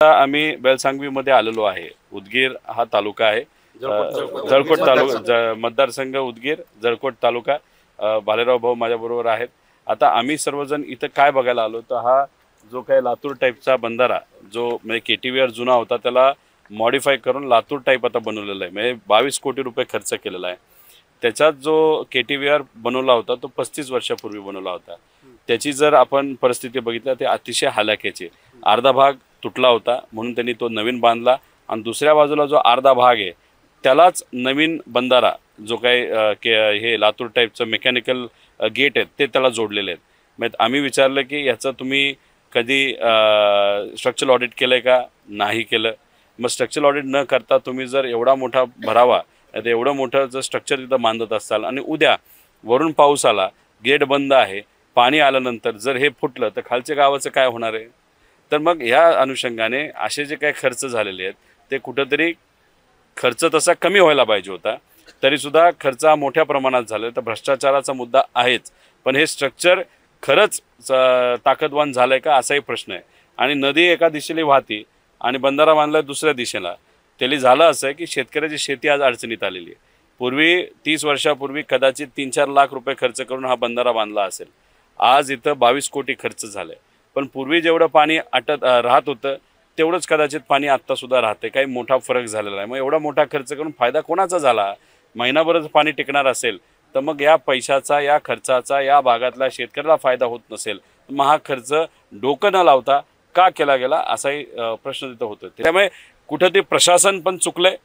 आम्ही बेलसांगवीमध्ये आलेलो आहे। उदगीर हा तालुका आहे। जळकोट तालुका मतदारसंघ उदगीर जळकोट तालुका। भालेराव भाऊ माझ्याबरोबर आहेत। आता आम्ही सर्वजण इथं काय बघायला आलो तर हा जो काही लातूर टाईपचा बंधारा जो म्हणजे केटीव्हीआर जुना होता त्याला मॉडिफाय करून लातूर टाईप आता बनवलेला आहे। म्हणजे 22 कोटी रुपये खर्च केलेला आहे। त्याच्यात जो केटीव्हीआर बनवला होता तो 35 वर्षापूर्वी बनवला होता। त्याची जर आपण परिस्थिती बघितली ते अतिशय हलाखीची। अर्धा भाग तुटला होता म्हणून त्यांनी तो नवीन बांधला आणि दुसऱ्या बाजूला जो अर्धा भाग आहे त्यालाच नवीन बंधारा जो काही हे लातूर टाईपचं मेकॅनिकल गेट आहेत ते त्याला जोडलेले आहेत। म्हणजे आम्ही विचारलं की याचं तुम्ही कधी स्ट्रक्चरल ऑडिट केलंय का? नाही केलं। मग स्ट्रक्चरल ऑडिट न करता तुम्ही जर एवढा मोठा भरावा एवढं मोठं जर स्ट्रक्चर तिथं बांधत असाल आणि उद्या वरून पाऊस आला गेट बंद आहे पाणी आल्यानंतर जर हे फुटलं तर खालच्या गावाचं काय होणार आहे? तर मग ह्या अनुषंगाने असे जे काही खर्च झालेले आहेत ते कुठेतरी खर्च तसा कमी व्हायला पाहिजे होता। तरी सुद्धा खर्च मोठ्या प्रमाणात झाला। तर भ्रष्टाचाराचा मुद्दा आहेच पण हे स्ट्रक्चर खरंच ताकदवान झालंय का असाही प्रश्न आहे। आणि नदी एका दिशेला वाहती आणि बंधारा बांधलाय दुसऱ्या दिशेला। त्याला झालं असं की शेतकऱ्याची शेती आज अडचणीत आलेली आहे। पूर्वी 30 वर्षापूर्वी कदाचित 3-4 लाख रुपये खर्च करून हा बंधारा बांधला असेल। आज इथं 22 कोटी खर्च झालाय। पण पूर्वी जेवढं पाणी राहत होतं तेवढंच कदाचित पाणी आत्ता सुद्धा राहते। काही मोठा फरक झालेला आहे। मग एवढा मोठा खर्च करून फायदा कोणाचा झाला? महिनाभरच पाणी टिकणार असेल तर मग या पैशाचा या खर्चाचा या भागातल्या शेतकऱ्याला फायदा होत नसेल मग हा खर्च डोकं न लावता का केला गेला असाही प्रश्न तिथं होतो। त्यामुळे कुठे ते प्रशासन पण चुकलंय